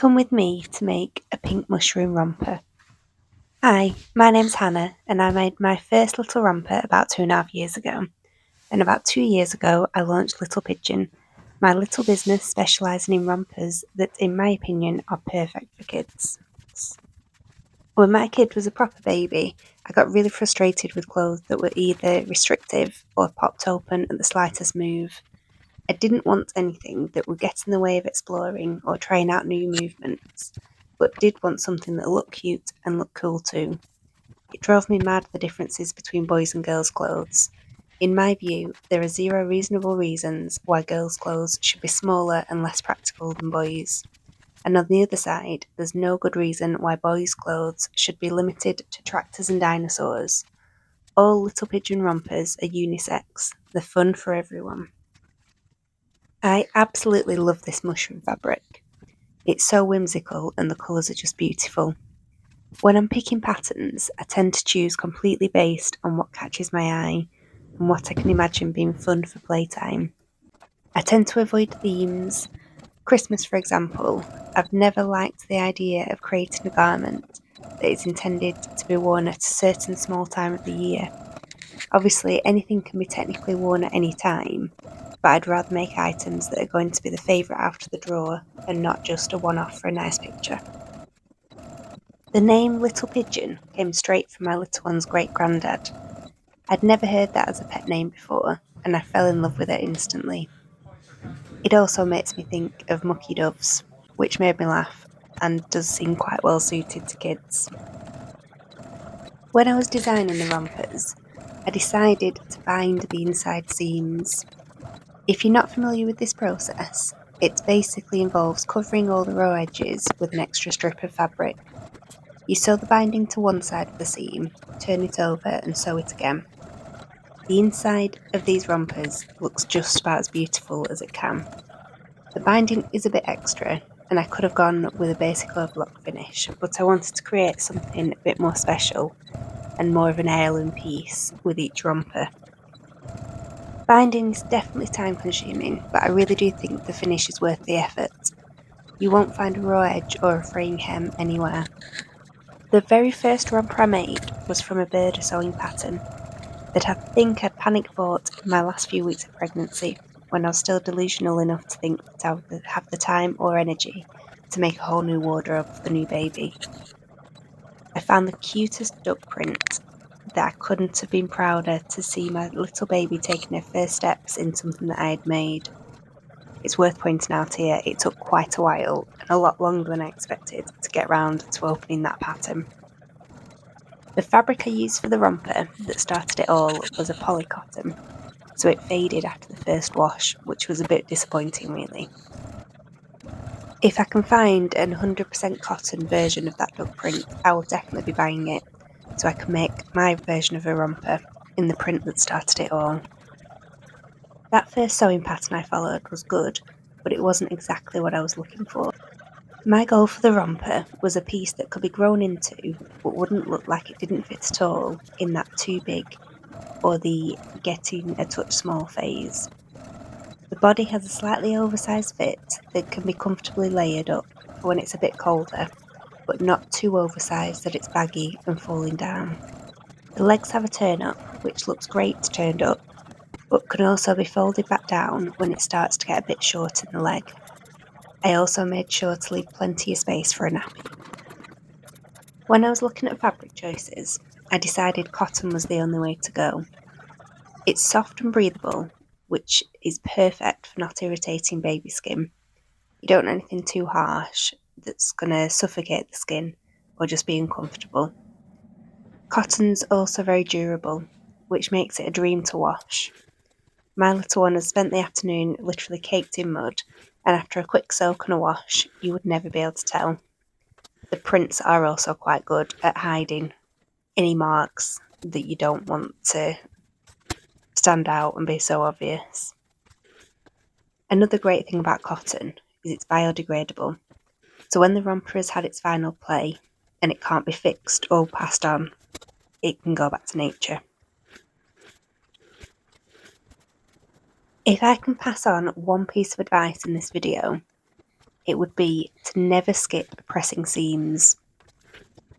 Come with me to make a pink mushroom romper. Hi, my name's Hannah, and I made my first little romper about 2.5 years ago. And about 2 years ago, I launched Little Pigeon, my little business specialising in rompers that, in my opinion, are perfect for kids. When my kid was a proper baby, I got really frustrated with clothes that were either restrictive or popped open at the slightest move. I didn't want anything that would get in the way of exploring or trying out new movements, but did want something that looked cute and looked cool too. It drove me mad the differences between boys and girls' clothes. In my view, there are zero reasonable reasons why girls' clothes should be smaller and less practical than boys'. And on the other side, there's no good reason why boys' clothes should be limited to tractors and dinosaurs. All Little Pigeon rompers are unisex. They're fun for everyone. I absolutely love this mushroom fabric. It's so whimsical and the colours are just beautiful. When I'm picking patterns, I tend to choose completely based on what catches my eye and what I can imagine being fun for playtime. I tend to avoid themes. Christmas, for example, I've never liked the idea of creating a garment that is intended to be worn at a certain small time of the year. Obviously, anything can be technically worn at any time, but I'd rather make items that are going to be the favourite out of the drawer and not just a one-off for a nice picture. The name Little Pigeon came straight from my little one's great-granddad. I'd never heard that as a pet name before, and I fell in love with it instantly. It also makes me think of mucky doves, which made me laugh and does seem quite well suited to kids. When I was designing the rompers, I decided to bind the inside seams. If you're not familiar with this process, it basically involves covering all the raw edges with an extra strip of fabric. You sew the binding to one side of the seam, turn it over and sew it again. The inside of these rompers looks just about as beautiful as it can. The binding is a bit extra, and I could have gone with a basic overlock finish, but I wanted to create something a bit more special and more of an heirloom piece with each romper. Binding is definitely time consuming, but I really do think the finish is worth the effort. You won't find a raw edge or a fraying hem anywhere. The very first romper I made was from a bird sewing pattern that I think I'd panic bought in my last few weeks of pregnancy, when I was still delusional enough to think that I would have the time or energy to make a whole new wardrobe for the new baby. I found the cutest duck print that I couldn't have been prouder to see my little baby taking her first steps in something that I had made. It's worth pointing out here, it took quite a while, and a lot longer than I expected, to get round to opening that pattern. The fabric I used for the romper that started it all was a polycotton, so it faded after the first wash, which was a bit disappointing really. If I can find an 100% cotton version of that duck print, I will definitely be buying it, so I can make my version of a romper in the print that started it all. That first sewing pattern I followed was good, but it wasn't exactly what I was looking for. My goal for the romper was a piece that could be grown into, but wouldn't look like it didn't fit at all in that too big or the getting a touch small phase. The body has a slightly oversized fit that can be comfortably layered up for when it's a bit colder, but not too oversized that it's baggy and falling down. The legs have a turn up, which looks great turned up, but can also be folded back down when it starts to get a bit short in the leg. I also made sure to leave plenty of space for a nappy. When I was looking at fabric choices, I decided cotton was the only way to go. It's soft and breathable, which is perfect for not irritating baby skin. You don't want anything too harsh that's going to suffocate the skin or just be uncomfortable. Cotton's also very durable, which makes it a dream to wash. My little one has spent the afternoon literally caked in mud, and after a quick soak and a wash, you would never be able to tell. The prints are also quite good at hiding any marks that you don't want to stand out and be so obvious. Another great thing about cotton is it's biodegradable, so when the romper has had its final play and it can't be fixed or passed on, it can go back to nature. If I can pass on one piece of advice in this video, it would be to never skip pressing seams.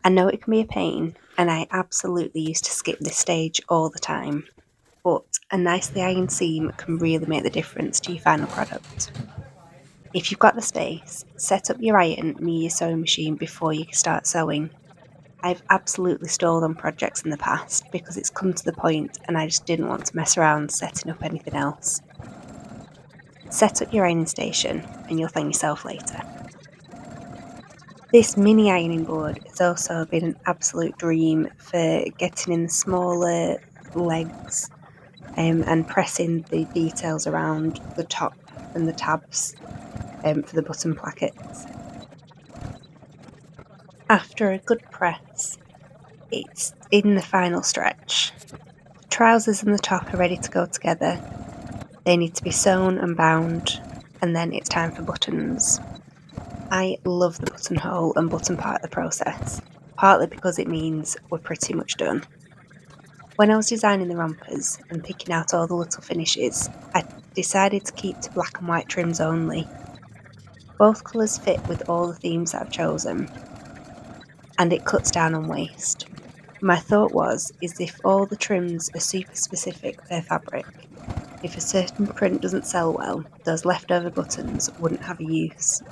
I know it can be a pain, and I absolutely used to skip this stage all the time, but a nicely ironed seam can really make the difference to your final product. If you've got the space, set up your iron near your sewing machine before you start sewing. I've absolutely stalled on projects in the past because it's come to the point and I just didn't want to mess around setting up anything else. Set up your ironing station and you'll thank yourself later. This mini ironing board has also been an absolute dream for getting in the smaller legs and pressing the details around the top and the tabs for the button plackets. After a good press, it's in the final stretch. The trousers and the top are ready to go together. They need to be sewn and bound, and then it's time for buttons. I love the buttonhole and button part of the process, partly because it means we're pretty much done. When I was designing the rompers and picking out all the little finishes, I decided to keep to black and white trims only. Both colours fit with all the themes that I've chosen, and it cuts down on waste. My thought is if all the trims are super specific per fabric, if a certain print doesn't sell well, those leftover buttons wouldn't have a use.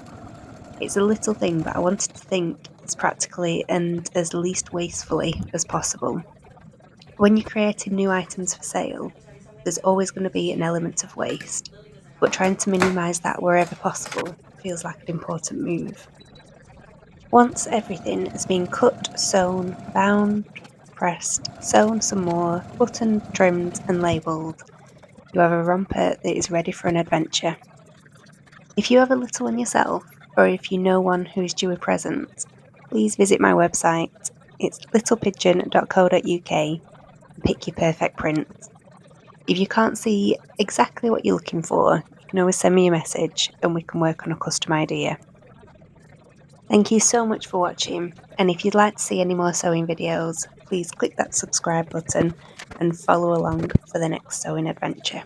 It's a little thing, but I wanted to think as practically and as least wastefully as possible. When you're creating new items for sale, there's always going to be an element of waste, but trying to minimise that wherever possible feels like an important move. Once everything has been cut, sewn, bound, pressed, sewn some more, buttoned, trimmed, and labelled, you have a romper that is ready for an adventure. If you have a little one yourself, or if you know one who is due a present, please visit my website. It's littlepigeon.co.uk and pick your perfect print. If you can't see exactly what you're looking for, you can always send me a message and we can work on a custom idea. Thank you so much for watching, and if you'd like to see any more sewing videos, please click that subscribe button and follow along for the next sewing adventure.